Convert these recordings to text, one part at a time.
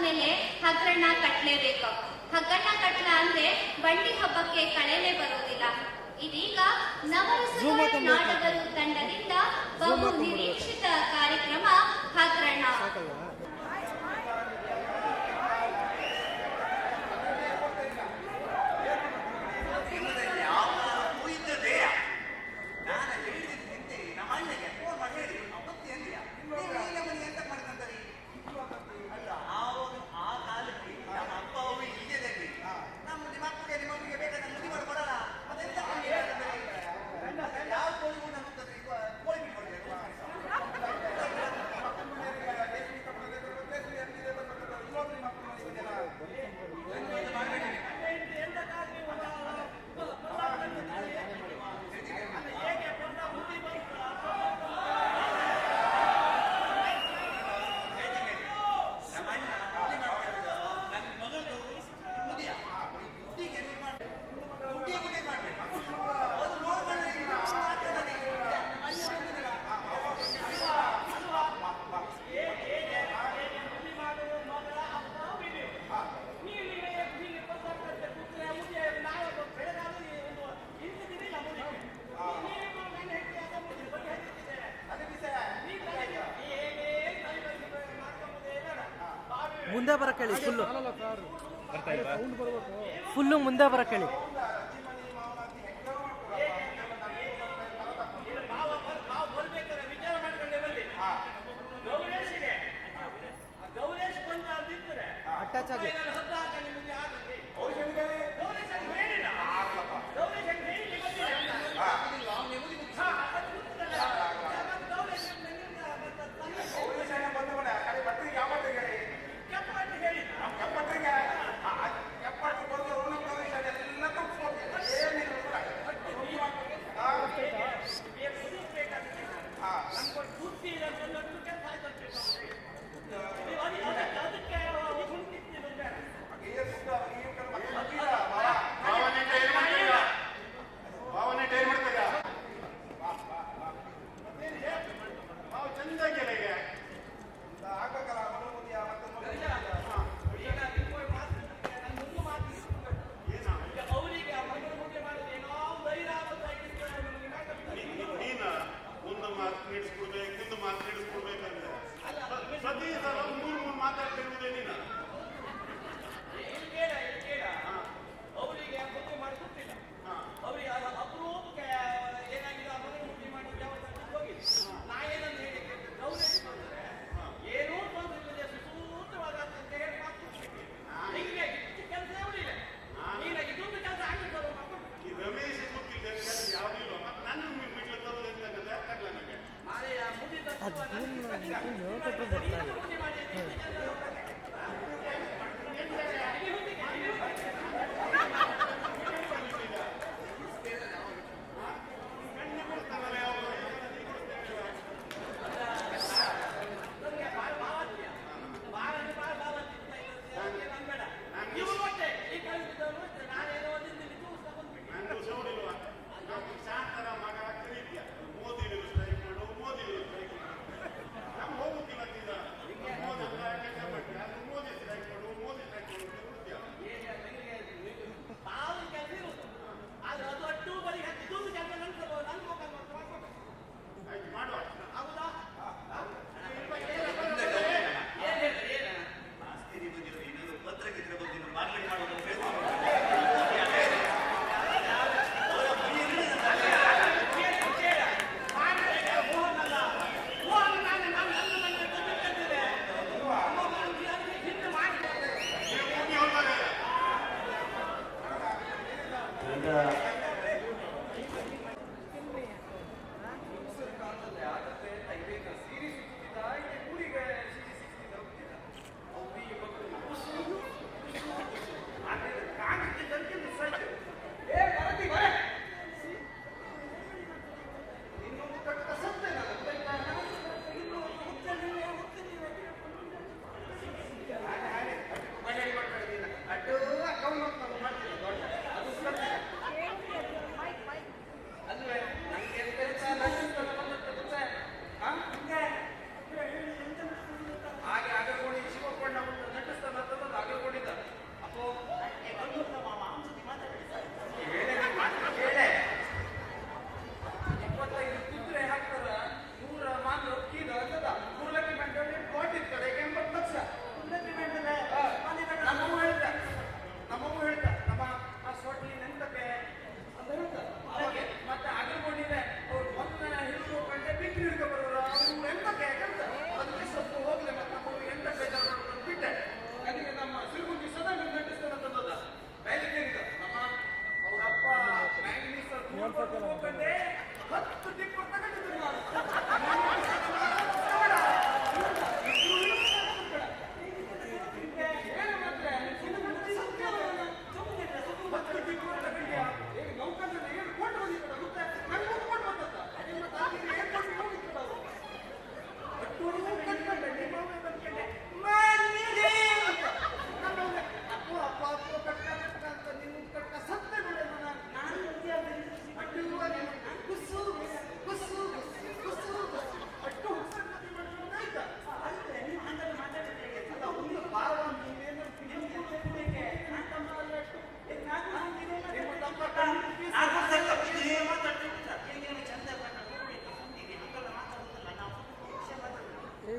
ಆದ್ಮೇಲೆ ಹಗ್ಗಣ್ಣ ಕಟ್ಲೇಬೇಕು. ಹಗ್ಗಣ್ಣ ಕಟ್ಲ ಅಂದ್ರೆ ಬಂಡಿ ಹಬ್ಬಕ್ಕೆ ಕಳೆಲೆ ಬರೋದಿಲ್ಲ. ಇದೀಗ ನವರಸಗಳ ನಾಟಕದ ತಂಡದಿಂದ ಬಹು ನಿರೀಕ್ಷಿತ ಕಾರ್ಯಕ್ರಮ ಹಗ್ಗಣ್ಣ. ಮುಂದೆ ಬರ ಕೇಳಿ, ಫುಲ್ಲು ಮುಂದೆ ಬರ ಕೇಳಿ. ಅಟ್ಯಾಚ್ ಆಗಿ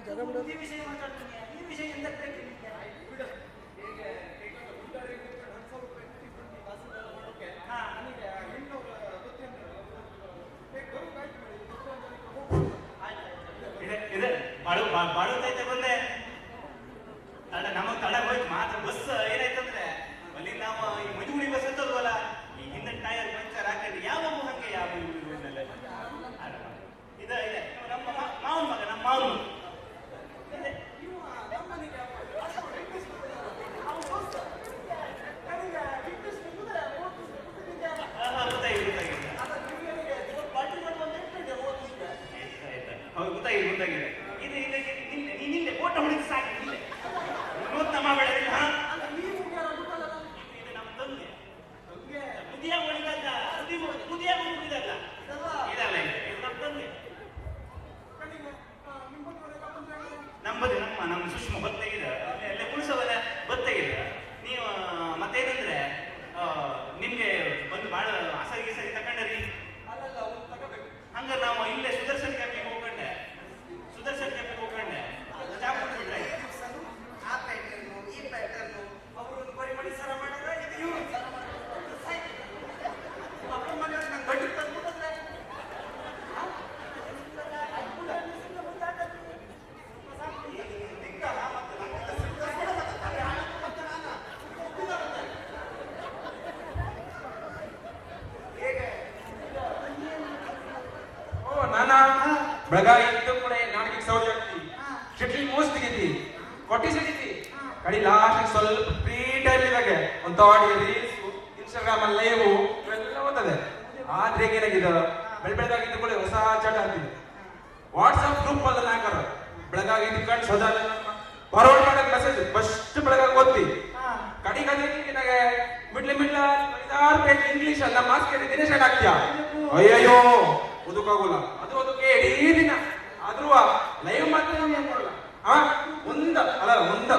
ಈ ವಿಷಯ ಮಾತಾಡ್ತೀನಿ, ಈ ವಿಷಯ ಎಂತ ಬೇಕು ನಿಮ್ಗೆ? ಹಾ. ಇದೆ ಬಾಳುತ್ತೈತೆ ಬಂದೆ ತಡ ನಮಗ್ ತಡ ಹೋಯ್ತು ಮಾತ್ರ ಬಸ್ ಏನಾಯ್ತಂದ್ರೆ ಅಲ್ಲಿ ನಾವು ಈ ಮಜುಗುಡಿ ಬಸ್ ಇರ್ತದವಲ್ಲ ಈ ಹಿಂದೆ ಟೈರ್ ಪಂಚರ್ ಹಾಕೊಂಡು ಯಾವ ಹಂಗೆ ಯಾವ ಇದೆ ಇದೆ ನಮ್ಮ ಮಾವನ್ ಮಗ ನಮ್ಮ ಮಾವನ್ ಗೊತ್ತಾಗಿದೆ ಇದು ಇದಕ್ಕೆ ನಿನ್ನೆ ಫೋಟೋ ಹೊಡಿದು ಸಾಕು ನಿನ್ನೆ ನಮ್ಮ ಬೆಳೆದಿಲ್ಲ ಇದು ನಮ್ಮ ತಂದೆ ಮುದಿಯಾಗ ಹೊಡಿದಲ್ಲ ಮುದಿಯಾಗ ಮುಗಿದಲ್ಲ ಇದಲ್ಲ ಇದು ನಮ್ಮ ತಂದೆ ನಮ್ಮದು ನಮ್ಮ ಸುಷ್ಮಾ ಬತ್ತಾಗಿದೆ ಅಲ್ಲೇ ಕುಳಿಸೋವಲ್ಲ ಬತ್ತಾಗಿದೆ ನೀವು ಮತ್ತೇನಂದ್ರೆ ನಿಮ್ಗೆ ಬಂದು ಭಾಳ ಆಸರಿ ಸರಿ ತಕೊಂಡ್ರಿ ಹಂಗ ನಾವು ಇಲ್ಲೇ ಸುದರ್ಶನ್ ಕ್ಯಾಪಿಗೆ ಹೋಗ್ಕೊಂಡೆ ಸುದರ್ಶನ್ ಕ್ಯಾಪಿಗೆ ಹೋಗ್ಕೊಂಡೆ ಜಾಬ್ ಕೊಟ್ಬಿಟ್ರೆ ಆ ಪ್ಯಾಟರ್ನು ಈ ಪ್ಯಾಟರ್ನು ಅವರು ಬರೀ ಮಣಿಸರ ಮಾಡಿದ್ರೆ ಇದು ಇವರು ಅಪ್ಪ ಮನೆಯವ್ರು ನಂಗೆ ಬಡ್ಡಿ ತಂದ್ಬಿಟ್ಟಂದ್ರೆ ಬೆಳಗಾವಿ ಇದ್ದು ಕೂಡ ನಾಟಕ ಸೌಜ್ ಆಗ್ತಿ ಶಿಟ್ಲಿ ಮೂಸ್ ತೆಗಿತಿ ಕೊಟ್ಟಿ ಸಿಡಿತಿ ಕಡಿ ಲಾಸ್ಟ್ ಸ್ವಲ್ಪ ಫ್ರೀ ಟೈಮ್ ಇದಾಗೆ ಒಂದು ತಾಡಿ ರೀಲ್ಸ್ ಇನ್ಸ್ಟಾಗ್ರಾಮ್ ಅಲ್ಲಿ ಲೈವ್ ಇವೆಲ್ಲ ಓದ್ತದೆ ಆದ್ರೆ ಏನಾಗಿದೆ ಬೆಳಗಾಗಿದ್ದು ಕೂಡ ಹೊಸ ಚಾಟ್ ಆಗ್ತಿದೆ ವಾಟ್ಸ್ಆಪ್ ಗ್ರೂಪ್ ಅಲ್ಲಿ ಹಾಕರ ಬೆಳಗಾಗಿ ಇದ್ಕೊಂಡು ಸದಾ ಫಾರ್ವರ್ಡ್ ಮಾಡಕ್ ಮೆಸೇಜ್ ಫಸ್ಟ್ ಬೆಳಗಾಗಿ ಓದ್ತಿ ಕಡಿ ನನಗೆ ಮಿಡ್ಲ ಪೇಜ್ ಇಂಗ್ಲಿಷ್ ಅಲ್ಲ ಮಾಸ್ಕ್ ದಿನೇಶ್ ಆಗ್ತೀಯ ಅಯ್ಯಯ್ಯೋ ಓದಕ್ಕಾಗೋಲ್ಲ ಅದು ಅದಕ್ಕೆ ಇಡೀ ದಿನ ಆದ್ರೂ ಲೈವ್ ಮಾತ್ರ ನೋಡಲ್ಲ ಒಂದ ಅಲ್ಲ ಒಂದ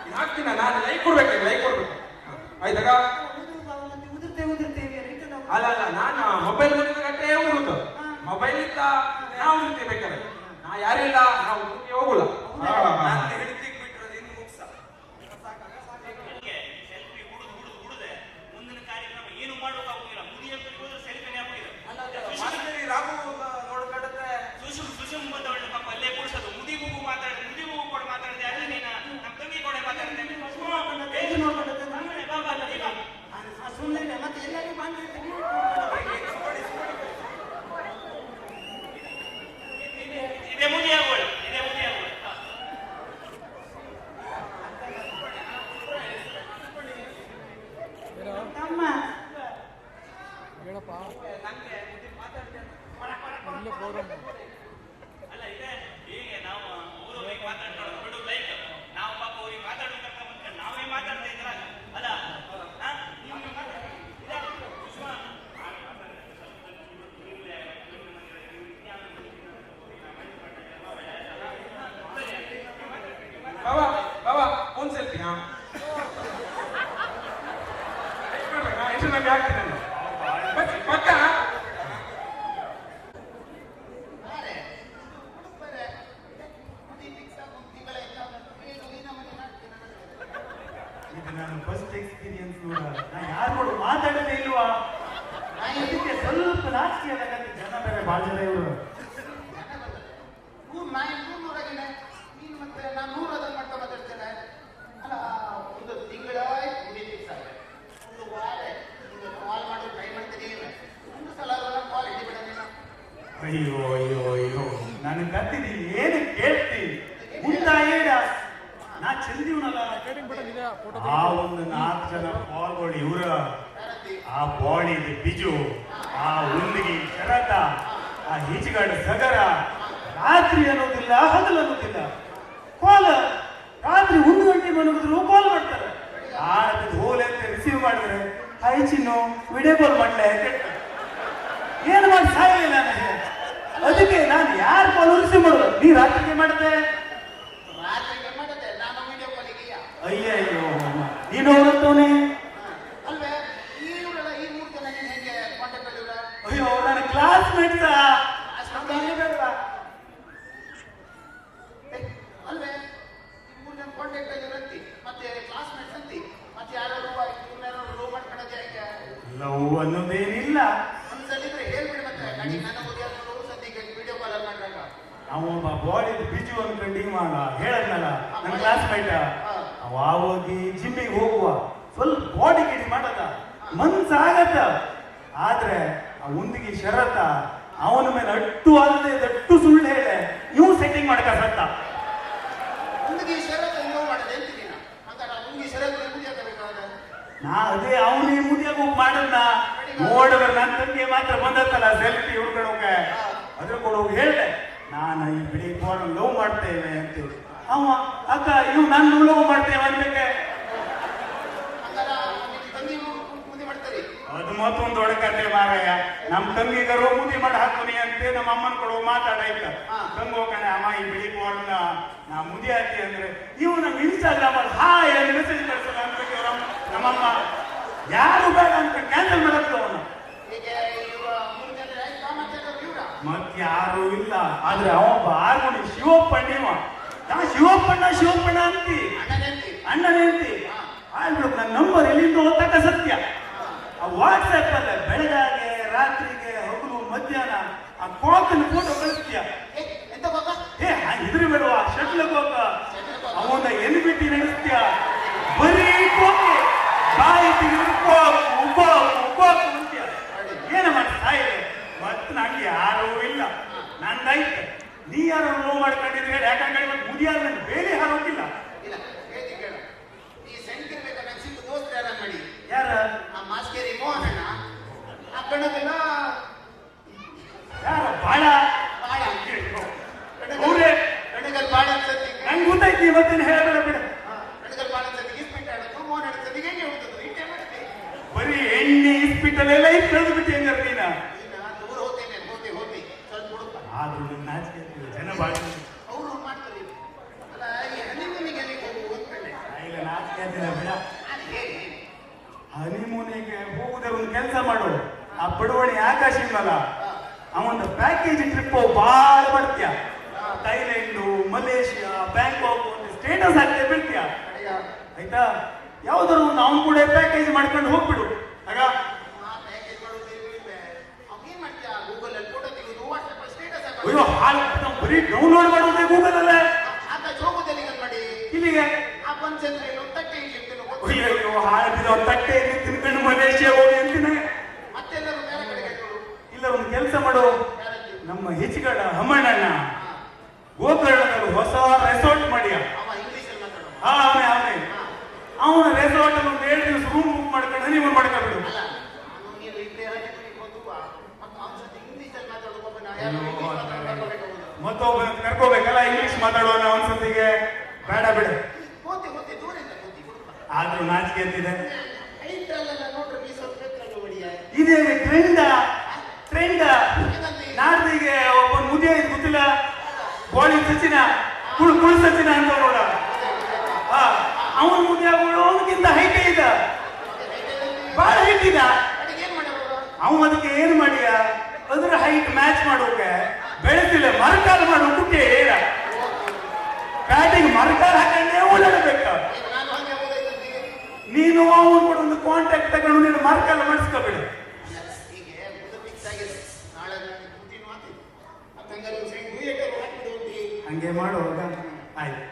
ಇದು ಹಾಕ್ತೀನ ನಾನು ಲೈಕ್ ಕೊಡ್ಬೇಕು ಆಯ್ತಾಗ ಅಲ್ಲ ನಾನು ಮೊಬೈಲ್ ಗಂಟೆ ಉರುದು ಮೊಬೈಲ್ ಇದ್ದ ನಾವು ಉರ್ತೀವಿ ಬೇಕಾದ್ರೆ ನಾ ಯಾರಿಲ್ಲ ನಾವು ಹೋಗಲ್ಲ ಬಾಬಾ ಫೋನ್ ಸೆಲ್ಫಿ ಇದು ನಾನು ಫಸ್ಟ್ ಎಕ್ಸ್ಪೀರಿಯನ್ಸ್ ನೋಡ ನಾ ಯಾರು ನೋಡು ಮಾತಾಡೋದೇ ಇಲ್ವಾ ನಾ ಇದಕ್ಕೆ ಸ್ವಲ್ಪ ನಾಚಿಕೆ ಆಗತ್ತೆ ಜನ ಬೇರೆ ಭಾಳ ಜನ ಇವರು ನೀನು ಮತ್ತೆ ನಾನು 100 ಅದನ್ನು ಮಾಡ್ತಾ ಮಾತಾಡ್ತೇನೆ ಅಲ್ಲ ಒಂದು ತಿಂಗಳ ಫಿಕ್ಸ್ ಆಗಿದೆ ಒಂದು ವಾರ ಕಾಲ್ ಮಾಡಿ ಟ್ರೈ ಮಾಡ್ತೀನಿ ಒಂದು ಸಲ ಕಾಲ್ ಹಿಡಿಬಿಡ ನೀನು ಅಯ್ಯೋ ನಾನು ಕತ್ತಿದ್ದೀನಿ ಏನು ಕೇಳ್ತಿ ಮುಂದ ಹೇಳ ನಾ ಚಂದಿವನಲ್ಲ ಆ ಒಂದು 4 ಜನ ಬಾಲ್ಗಳು ಇವ್ರ ಆ ಬಾಡಿ ಬಿಜು ಆ ಹುಲ್ಲಿಗಿ ಶರತ ಆ ಈಜುಗಾಡು ಸಗರ ರಾತ್ರಿ ಅನ್ನೋದಿಲ್ಲ ಹಗಲು ಅನ್ನೋದಿಲ್ಲ ಕಾಲ್ ರಾತ್ರಿ 1 ಗಂಟೆ ಮನಗಿದ್ರು ಕಾಲ್ ಮಾಡ್ತಾರೆ ಆಡದ ಹೋಲೆ ಅಂತ ರಿಸೀವ್ ಮಾಡಿದ್ರೆ ಹೈ ಚಿನ್ನು ವಿಡಿಯೋ ಕಾಲ್ ಮಾಡ್ಲೆ ಏನು ಮಾಡಿ ಸಾಯಿಲ್ಲ ನನಗೆ ಅದಕ್ಕೆ ನಾನು ಯಾರು ಕಾಲ್ ರಿಸೀವ್ ಮಾಡೋದು ನೀ ರಾತ್ರಿಗೆ ಮಾಡಿದೆ ನಾನು ವಿಡಿಯೋ ಕಾಲಿಗೆ ಅಯ್ಯಯ್ಯೋ ನೀನು ಹೋಗುತ್ತವನೇ ಅಲ್ವೇ ಇವರೆಲ್ಲ ಈ 3 ಜನ ಹೆಂಗೆ ಕಾಂಟ್ಯಾಕ್ಟ್ ಮಾಡಿದ್ರ ಅಯ್ಯೋ ನನ್ನ ಕ್ಲಾಸ್ಮೇಟ್ಸ್ ಅಷ್ಟೊಂದು ಬೇಡವಾ ಅವೊಬ್ಬ ಬಾಡಿ ಬಿಜು ಅನ್ಕೊಂಡು ಇವಾಗ ಹೇಳದ್ನಲ್ಲ ನನ್ನ ಕ್ಲಾಸ್ಮೇಟ ಅವ ಹೋಗಿ ಜಿಮ್ಮಿಗೆ ಹೋಗುವ ಸ್ವಲ್ಪ ಬಾಡಿ ಗಿಡಿ ಮಾಡದ ಮನ್ಸಾಗತ್ತ. ಆದ್ರೆ ಆ ಉಂದಿಗೆ ಶರತ್ತ ಅವನ ಮೇಲೆ ಅಟ್ಟು ಅಲ್ಲದೆ ದಟ್ಟು ಸುಳ್ಳು ಹೇಳೆ ಇವು ಸೆಟ್ಟಿಂಗ್ ಮಾಡ್ಕ ಸತ್ತ. ಹುಡುಗಿ ಶರತ್ ನೀವು ಮಾಡದೆ ಅಂತೀನಿ ಹುಡುಗಿ ಶರತ್ ಮುದಿ ಹಾಕಬೇಕಾದ್ರೆ ನಾ ಅದೇ ಅವನೇ ಮುದಿಯಾಗ ಹೋಗಿ ಮಾಡದ್ನ ನೋಡಿದ್ರೆ ನನ್ನ ತಂಗಿ ಮಾತ್ರ ಬಂದತ್ತಲ್ಲ ಸೆಲ್ಫಿ ಹುಡ್ಕೊಳೋಕೆ ಅದ್ರ ಕೂಡ ಹೋಗಿ ಹೇಳ್ದೆ ನಾನು ಈ ಬಿಳಿ ಫೋನ್ ಲವ್ ಮಾಡ್ತೇವೆ ಅಂತೇಳಿ. ಅವ ಅಕ್ಕ ಇವ್ ನಾನು ಲವ್ ಮಾಡ್ತೇವೆ ಅನ್ಬೇಕೆ ತಂಗಿ ಮುದಿ ಮಾಡ್ತಾರೆ. ಅದು ಮತ್ತೊಂದು ದೊಡ್ಡಕತೆ ಮಾರಾಯ. ನಮ್ ತಂಗಿಗರು ಮುದಿ ಮಾಡಿ ಹಾಕ್ತೀನಿ ಅಂತೆ ನಮ್ಮ ಅಮ್ಮನ ಕೊಡೋ ಮಾತಾಡಾಯ್ತ ತಂಗ ಹೋಗಣೆ ಅಮ್ಮ ಈ ಬಿಳಿ ಫೋನ್ ನಾ ಮುದಿ ಹಾಕಿ ಅಂದ್ರೆ ಇವು ನಮ್ ಇನ್ಸ್ಟಾಗ್ರಾಮ್ ಅಲ್ಲಿ ಹಾಯ್ ಅಂತ ಮೆಸೇಜ್ ಕಳ್ಸಲ್ಲ ಅನ್ಬೇಕು ನಮ್ಮಮ್ಮ. ಯಾರು ಬೇಡ ಅಂತ ಕ್ಯಾನ್ಸಲ್ ಮಾಡಕ್ಕೆ ಅವನು ಮತ್ ಯಾರು ಇಲ್ಲ. ಆದ್ರೆ ಅವೊಬ್ಬ ಆರ್ಗುಣಿ ಶಿವಪ್ಪಣ್ಣಿವ ನಾ ಶಿವಪ್ಪಣ್ಣ ಅಂತಿ ಅಣ್ಣನೇಂತಿ ಆದ್ರೂ ನನ್ನ ನಂಬರ್ ಎಲ್ಲಿಂದ ಓದಕ್ಕ ಸತ್ಯ. ಆ ವಾಟ್ಸ್ಆಪ್ ಅಲ್ಲ ಬೆಳಗಾಗೆ ರಾತ್ರಿಗೆ ಹಗಲು ಮಧ್ಯಾಹ್ನ ಆ ಕೋಕನ ಫೋಟೋ ಕಳಿಸ್ತೀಯ. ಏ ಇದ್ರಿ ಬೇಡವ ಶಟ್ಲ್ ಕೋಕ ಅವನ ಎಲ್ಲಿ ಬಿಟ್ಟು ನಡೆಸ್ತೀಯ ಬರೀ ಕೋಕೆ ಬಾಯಿ ತೆಗೆದು ಕೋಕು ಅಂತೀಯ. ಏನ ಮಾಡಿ ಸಾಯಿದೆ ಮತ್ ನಂಗೆ ಯಾರೂ ಇಲ್ಲ ನಂದಾಯ್ತು. ನೀ ಯಾರು ಲೋ ಮಾಡ್ಕೊಂಡಿದ್ರೆ ಯಾಕಂದ್ರೆ ಮತ್ತೆ ಮುದಿಯಾದ ನನ್ ಬೇರೆ ಹಾರೋಗಿಲ್ಲ. ಯಾರ ಮಾಸ್ಕೇರಿ ಮೋಹನಣ್ಣ ಆ ಕಣಗಲ್ಲ ಯಾರ ಬಾಳ ಬಾಳ ಅವ್ರೆ ಕಣಗಲ್ ಬಾಳ ಅನ್ಸತ್ತಿ ನಂಗೆ ಗೊತ್ತಾಯ್ತಿ ಮತ್ತೇನು ಹೇಳಬೇಡ ಬಿಡ. ಕಣಗಲ್ ಬಾಳ ಅನ್ಸತ್ತಿ ಇಸ್ಪಿಟ್ ಆಡೋದು ಮೋಹನ್ ಅನ್ಸತ್ತಿ ಹೇಗೆ ಹೋಗ್ತದೆ ಇಟ್ಟೆ ಮಾಡ್ತೆ ಬರೀ ಎಣ್ಣೆ ಇಸ್ಪಿಟಲ್ ಎಲ್ಲ ಇಟ್ಟು ಕಳೆದು ಬಿಟ್ಟು ಹೆಂಗಾರ ನೀನ ದೂರ ಹೋಗ್ತೇನೆ ಹೋತಿ ಸ್ವಲ್ಪ ಹುಡುಕ ಆದ್ರೂ ನಿನ್ನ ನಾಚಿಕೆ ಆಗ್ತಿದೆ ಜನ ಬಾಳ ಅವರು ಮಾಡ್ತಾರೆ ಅಲ್ಲ ಈ ಹನಿಮೂನಿಗೆ ಎಲ್ಲಿಗೆ ಹೋಗು ಅಂದ್ಕೊಂಡೆ ಇಲ್ಲ ನಾಚಿಕೆ ಆಗ್ತಿಲ್ಲ ಬಿಡ. ಅದು ಹೇಗೆ ಹನಿಮೂನಿಗೆ ಹೋಗುದೇ ಒಂದು ಕೆಲಸ ಮಾಡು. ಆ ಬಡವಣಿ ಆಕಾಶ ಇಲ್ಲಲ್ಲ ಅವೊಂದು ಪ್ಯಾಕೇಜ್ ಟ್ರಿಪ್ ಬಾಳ ಮಾಡ್ತೀಯ. ಥೈಲ್ಯಾಂಡು ಮಲೇಷಿಯಾ ಬ್ಯಾಂಕಾಕ್ ಒಂದು ಸ್ಟೇಟಸ್ ಹಾಕ್ತೇ ಬಿಡ್ತೀಯ ಆಯ್ತಾ. ಯಾವ್ದಾರು ಒಂದು ಅವ್ನು ಕೂಡ ಪ್ಯಾಕೇಜ್ ಮಾಡ್ಕೊಂಡು ಹೋಗ್ಬಿಡು. ಆಗ ಅಯ್ಯೋ ಹಾಳು ಬರೀ ಡೌನ್ಲೋಡ್ ಮಾಡೋದೇ ಗೂಗಲ್ ಅಲ್ಲೇ ಇಲ್ಲಿಗೆ ಅಯ್ಯೋ ಹಾಳು ಬಿದ್ದು ತಟ್ಟೆ ತಿನ್ಕೊಂಡು ಮಲೇಷಿಯಾ ಹೋಗಿ ಅಂತೀನಿ. ಇಲ್ಲ ಒಂದು ಕೆಲಸ ಮಾಡು. ನಮ್ಮ ಹೆಚ್ಚುಗಡ ಹಮ್ಮಣ್ಣಣ್ಣ ಗೋಕರ್ಣದಲ್ಲಿ ಹೊಸ ರೆಸಾರ್ಟ್ ಮಾಡ್ಯ. ಅವನೇ ಅವನ ರೆಸಾರ್ಟ್ ಅಲ್ಲಿ ಒಂದು 7 ದಿವಸ ರೂಮ್ ಬುಕ್ ಮಾಡ್ಕೊಂಡು ಹನಿಮೂನ್ ಮಾಡ್ಕೊಂಡ್ಬಿಡು. ಮತ್ತೊಬ್ಬ ಕರ್ಕೋಬೇಕಲ್ಲ ಇಂಗ್ಲಿಷ್ ಮಾತಾಡೋಣ ಒಂದ್ಸತಿಗೆ ಬೇಡ ಬಿಡ. ಆದ್ರೂ ನಾಚಿಕೆ ಅಂತಿದೆ. ಇದೇ ಟ್ರೆಂಡ್ ನಾಡ್ದಿಗೆ ಒಬ್ಬ ಮುದಿಯ ಗೊತ್ತಿಲ್ಲ ಗೋಳಿ ಸಚಿನ ಕುಳು ಸಚಿನ ಅಂತ ನೋಡ ಅವನ ಮುದಿಯ ಅವನಕ್ಕಿಂತ ಹೈಟ್ ಇದ್ದ ಬಹಳ ಹೈಟ್ ಇದ್ದ. ಅವ ಅದಕ್ಕೆ ಏನ್ ಮಾಡಿಯ ಅದ್ರ ಹೈಟ್ ಮ್ಯಾಚ್ ಮಾಡೋಕೆ ಬೆಳೆಸಿಲ್ಲ ಮರಕಾಲ ಮಾಡೋ ಕುಟ್ಟೆ ಹೇಳ ಬ್ಯಾಟಿಂಗ್ ಮರಕಾಲ ಹಾಕೊಂಡೇ ಓಡಾಡಬೇಕ. ನೀನು ಅವನು ಕೂಡ ಒಂದು ಕಾಂಟ್ಯಾಕ್ಟ್ ತಗೊಂಡು ನೀನು ಮರಕಾಲ ಮಾಡಿಸ್ಕೋಬೇಡ. ಹಂಗೆ ಮಾಡುವಾಗ ಆಯ್ತು.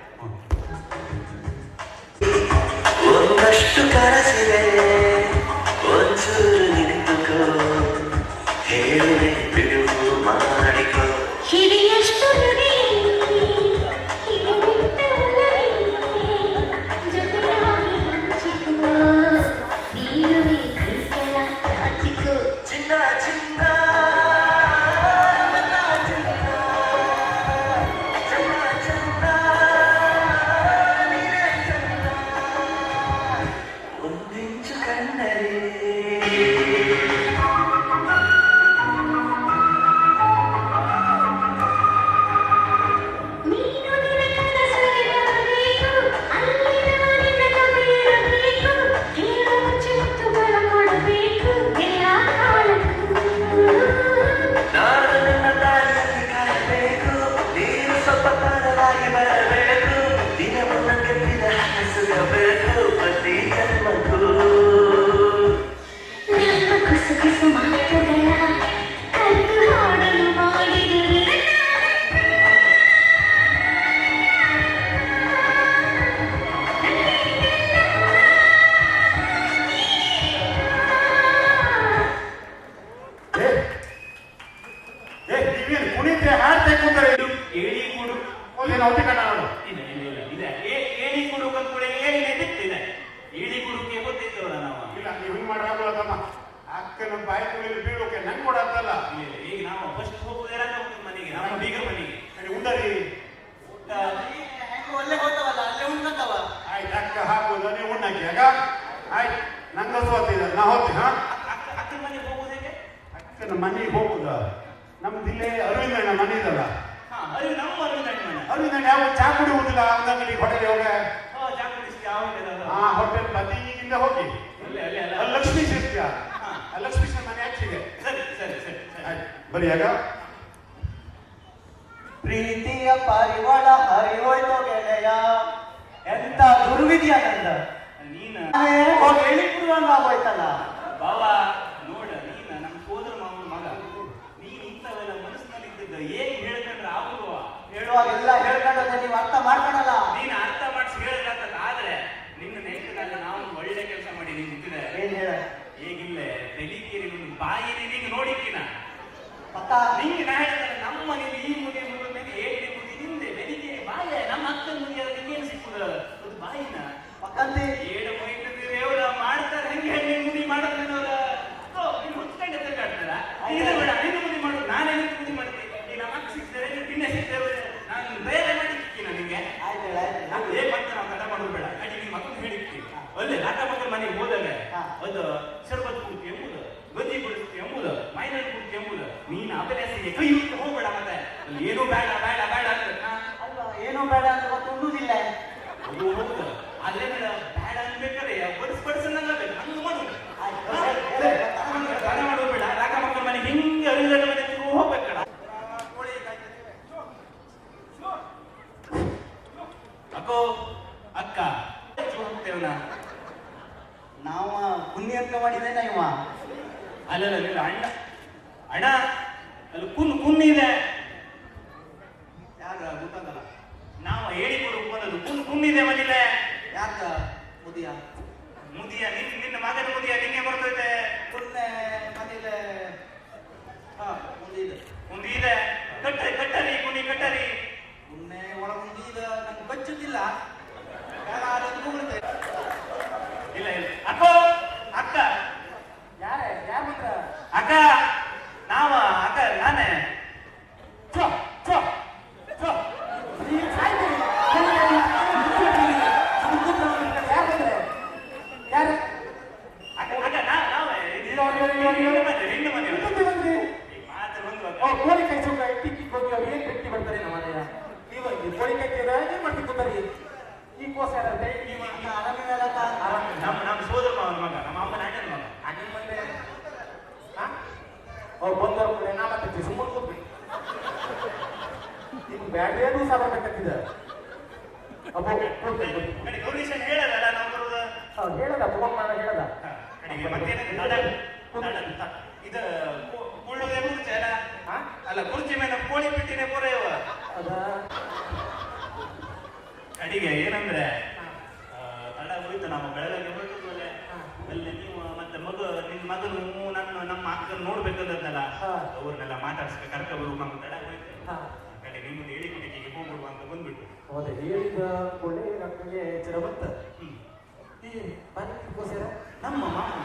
ಒಂದಷ್ಟು ಕನಸಿದೆ ಒಂಚೂರು ನಿಂತುಕೋ ಹೇಳುವೆ ಬಿಡುವು ಮಾಡಿಕೋ ಹಿರಿಯಷ್ಟು ಚಿನ್ನ ಚಿನ್ನ ಒಂದಿಂಚು ಕಣ್ಣರೇ ಹೊತ್ತಿ ಕಟ್ಟ ನೋಡು. ಇಲ್ಲ ಇಲ್ಲ ಇಲ್ಲ ಇದೆ ಏಳಿ ಕುಡುಕ ಕೂಡ ಏಳಿನೇ ಬಿಟ್ಟಿದೆ. ಏಳಿ ಕುಡುಕೆ ಗೊತ್ತಿದ್ದವರ ನಾವು. ಇಲ್ಲ ನೀವು ಹಿಂಗ್ ಮಾಡ್ರಾಗಲ್ಲ ಅಕ್ಕನ ಬಾಯಿ ಕುಳಿಲಿ ಬೀಳೋಕೆ ನಂಗೆ ಕೊಡತ್ತಲ್ಲ. ಇಲ್ಲ ಈಗ ನಾವು ಫಸ್ಟ್ ಹೋಗುವುದೇ ಮನೆಗೆ, ನಮ್ಮ ಬೀಗರ ಮನೆಗೆ. ಉಂಡರಿ ಒಳ್ಳೆ ಗೊತ್ತವಲ್ಲ ಅಲ್ಲೇ ಉಣ್ಕತ್ತವ. ಆಯ್ತು ಅಕ್ಕ ಹಾಕುದು ನೀವು ಉಣ್ಣಕ್ಕೆ ಆಗ ಆಯ್ತು ನಂಗೆ ಸೋತಿದ ನಾ ಹೋಗ್ತೀನಿ. ಹಾ ಅಕ್ಕನ ಮನೆಗೆ ಹೋಗುದು ಹೇಗೆ? ಅಕ್ಕನ ಮನೆಗೆ ಹೋಗುದ ನಮ್ದು ಇಲ್ಲೇ ಅರವಿಂದಣ್ಣ ಮನೆ ಇದಲ್ಲ. ಹಾ ಅದು ನಮ್ಮ ಅರವಿಂದ ಮನೆ. ಅರವಿಂದಣ್ಣ ಯಾವ ಚಾ ಕುಡಿಯುವುದಿಲ್ಲ ಅಂಗಡಿ ಹೋಟೆಲ್ ಹೋಗ. ಜಾಗೃತಿ ಯಾವ ಆ ಹೋಟೆಲ್ ಬದಿಯಿಂದ ಹೋಗಿ ಅಲ್ಲೇ ಅಲ್ಲೇ ಅಲ್ಲ. ಅಲ್ಲಿ ಲಕ್ಷ್ಮೀ ಸಿರ್ತಿಯ ಲಕ್ಷ್ಮೀಶನ ಮನೆ ಆಚೆಗೆ. ಸರಿ ಸರಿ ಸರಿ ಆಯ್ತು ಬರೀ ಆಗ ಪ್ರೀತಿಯ ಪಾರಿವಾಳ ಹರಿಹೋಯ್ತು ಗೆಳೆಯ, ಎಂತ ದುರ್ವಿಧಿಯ ನಂದ. ನೀನ ಹೋಗಿ ಹೇಳಿ ಬಿಡುವಂಗ ಆಗೋಯ್ತಲ್ಲ. ಬಾವ ನೋಡ ನೀನ ನಮ್ಮ ಸೋದರ ಮಾವನ ಮಗ. ನೀನ್ ಇಂಥವೆಲ್ಲ ಮನಸ್ಸಿನಲ್ಲಿ ಇದ್ದದ್ದು ಹೇಗೆ ಹೇಳ್ಕೊಂಡ್ರೆ ಆಗುವ? ಹೇಳುವಾಗೆಲ್ಲ ಹೇಳ್ಕೊಂಡ್ರೆ ನೀವು ಅರ್ಥ ಮಾಡ್ಕೊಳಲ್ಲ. ನೀನು ಅರ್ಥ ಮಾಡಿಸಿ ಹೇಳಿದ್ರೆ ಆದ್ರೆ ನಿನ್ನ ನೆನಪಿನಲ್ಲಿ ನಾವು ಒಳ್ಳೆ ಕೆಲಸ ಮಾಡಿ ನೀನು ನಿಂತಿದೆ. ಏನ್ ಹೇಳ ಹೇಗಿಲ್ಲ ಬೆಳಿಗ್ಗೆ ನಿನ್ನ ಬಾಯಿನಿ ನೀನು ನೋಡಿಕ್ಕಿನ ಪಕ್ಕ ನಿಂಗೆ ನಾ ಹೇಳಿದ್ರೆ ನಮ್ಮ ಮನೇಲಿ ಈ ಮುದಿ ಮುಗಿದ ಮೇಲೆ ಏಳಿ ಮುದಿ ನಿಂದೆ ಬೆಳಿಗ್ಗೆ ಬಾಯ ನಮ್ಮ ಅಕ್ಕನ ಮುದಿ ಅದಕ್ಕೆ ಇನ್ನೇನು ಸಿಕ್ಕುದ ಅದು ಬಾಯಿನ ಪಕ್ಕಂತೆ ಏಳು ಮೈಂದಿದ್ದೀವಿ ಅವರ ಮಾಡ್ತಾರೆ ಹಂಗೆ ಹೆಣ್ಣು ಮುದಿ ಮಾಡೋದ್ರವ್ರ ನೀನು ಹುಚ್ಕೊಂಡೆ ತಗ್ಗಾಡ್ತಾರ. ಇದು ಬೇಡ ನೀನು ಮುದಿ ಮಾಡು, ನಾನೇ ಮುದಿ ಮಾಡ್ತೀನಿ. ಈ ನಮ್ಮ ಅಕ್ಕ ಸಿಗ್ತಾರೆ ನೀನು ಪಿನ್ನೆ ಸಿಗ್ತೇವೆ, ನಾನು ಬೇರೆ ಮಾಡಿಕ್ಕಿನ ನಿಂಗೆ. ಆಯ್ತು ನಾನು ಹೇಗೆ ಮಾಡ್ತಾರೆ ನಾವು ತಡ ಮಾಡೋದು ಬೇಡ. ಅಡಿ ನಿಮ್ಮ ಮಕ್ಕಳು ಹೇಳಿಕ್ತೀನಿ ಒಳ್ಳೆ ಅಕ್ಕಪಕ್ಕದ ಮನೆಗೆ ಹೋದಾಗ ಒಂದು ಶರ್ಬತ್ ಕುಡ್ತಿ ಎಂಬುದು, ಗಂಜಿ ಕುಡಿಸ್ತಿ ಎಂಬುದು, ಮೈನಲ್ಲಿ ಕುಡ್ತಿ ಎಂಬುದು, ನೀನು ಅಭ್ಯಾಸಿಗೆ ಕೈ ಇಟ್ಟು ಹೋಗ್ಬೇಡ. ಮತ್ತೆ ಏನೂ ಬೇಡ ಬೇಡ ಬೇಡ ಅಂತ ಅಲ್ವಾ ಏನೋ ಬೇಡ ಅಂತ ಗೊತ್ತು ಉಣ್ಣುದಿಲ್ಲ. ಅದು ಹೌದು. ಆದ್ರೆ ಬೇಡ ಅನ್ಬೇಕಾದ್ರೆ ಬಡಿಸ್ಬಡಿಸಂಗಾಗಬೇಕು ಹಂಗೆ ಮಾಡೋದು. ತಡ ಮಾಡೋದು ಬೇಡ. ರಾಕ ಮಕ್ಕಳ ಮನೆಗೆ ಹಿಂಗೆ ಅರಿದ ಮನೆ ಹೋಗ್ಬೇಕಡ. ಅಕ್ಕೋ ಅಕ್ಕ ಹೋಗ್ತೇವನ ನಾವು ಪುಣ್ಯಂಕ ಮಾಡಿದ್ದೇನ ಇವ. ಅಲ್ಲಲ್ಲ ಇಲ್ಲ ಅಣ್ಣ ಅಣ್ಣ ಅಲ್ಲಿ ಕುನ್ನಿದೆ. ಯಾರ ಗೊತ್ತಲ್ಲ ನಾವು ಹೇಳಿಕೊಡು ಬಂದದ್ದು ಕುನ್ನಿದೆ ಮನಿಲೆ. ಯಾಕ ಮುದಿಯ ಮುದಿಯ ನಿನ್ನ ಮಗನ ಮುದಿಯ ನಿಂಗೆ ಬರ್ತೈತೆ. ಪುಣ್ಯ ಮನೇಲೆ ಮುಂದಿದೆ ಮುಂದಿದೆ ಕಟ್ಟರಿ ಕುನಿ ಕಟ್ಟರಿ. ಪುಣ್ಯ ಒಳಗುಂದಿದ ನಂಗೆ ಬಚ್ಚುತ್ತಿಲ್ಲ. ಇಲ್ಲ ಇಲ್ಲ ಅಕ್ಕೋ ಅಕ್ಕ ಯಾರೇ ಯಾರು ಬಂದ್ರ ಅಕ್ಕ ನಾವ ಅಕ್ಕ ನಾನೇ ಚೋ ಚೋ ಚೋ ಯಾರು ಅಕ್ಕ ಅಕ್ಕ ನಾವೇ ಹೆಣ್ಣು ಮನೆ ಮಾತ್ರ ಒಂದು ಅಕ್ಕ. ಕೋಳಿ ಕೈ ಸುಕ್ಕ ಟಿಕ್ಕಿ ಹೋಗಿ ಅವ್ರು ಏನ್ ವ್ಯಕ್ತಿ ಬರ್ತಾರೆ ನಮ್ಮ ಮನೆಯ ನೀವು ಕೋಳಿ ಕೈ ಏನ್ ಮಾಡ್ತಿ ಕೂತಾರೆ ಈ ಕೋಸ ನಮ್ಮ ಸೋದರ ಮಾವನ ಮಗ, ನಮ್ಮ ಅಮ್ಮನ ಅಣ್ಣನ ಮಗ. ಅಣ್ಣನ ಮಂದೆ ಅವ್ರು ಬಂದವ್ರ ಕೂಡ ನಾ ಮತ್ತೆ ಸುಮ್ಮನೆ ಕೂತ್ಬಿಟ್ಟು ಈಗ ಬ್ಯಾಟ್ರಿ ದಿವಸ ಬರ್ಬೇಕಂತಿದ್ದ ಕಡೆ ಗೌರೀಶನ್ ಹೇಳದಲ್ಲ ನಾವು ಬರೋದು. ಹೇಳದ ಫೋನ್ ಮಾಡ ಹೇಳದ ಕಡೆಗೆ ಮತ್ತೇನ ಇದು ಕುಳ್ಳುದೇ ಕುರ್ಚಿ ಅಲ್ಲ ಅಲ್ಲ ಕುರ್ಚಿ ಮೇಲೆ ಕೋಳಿ ಬಿಟ್ಟಿನೇ ಪೂರೈವ ಅದ ಕಡೆಗೆ ಏನಂದ್ರೆ ತಡ ಹೋಯ್ತು. ನಾವು ಬೆಳಗ್ಗೆ ಹೊರಟಿದ್ವಲ್ಲ ಅಲ್ಲಿ ನೀವು ಮತ್ತೆ ನಿನ್ನ ಮಗನು ನಮ್ಮ ಅಕ್ಕನ ನೋಡ್ಬೇಕಂದಲ್ಲ ಅವ್ರನ್ನೆಲ್ಲ ಮಾತಾಡ್ಸ್ಕ ಕರ್ಕ ಬರು ನಮ್ಗೆ ತಡ ಹೋಯ್ತು. ಕಡೆ ನಿಮ್ಮದು ಹೇಳಿ ಕುಟಿಗೆ ಹೋಗ್ಬಿಡುವ ಅಂತ ಬಂದ್ಬಿಟ್ಟು ಹೌದು ಹೇಳಿದ ಕೊಳ್ಳೆ ನಮಗೆ ಎಚ್ಚರ ಬಂತ ಈ ಬನ್ನಿಗೋಸ್ಕರ ನಮ್ಮ ಮಾಮ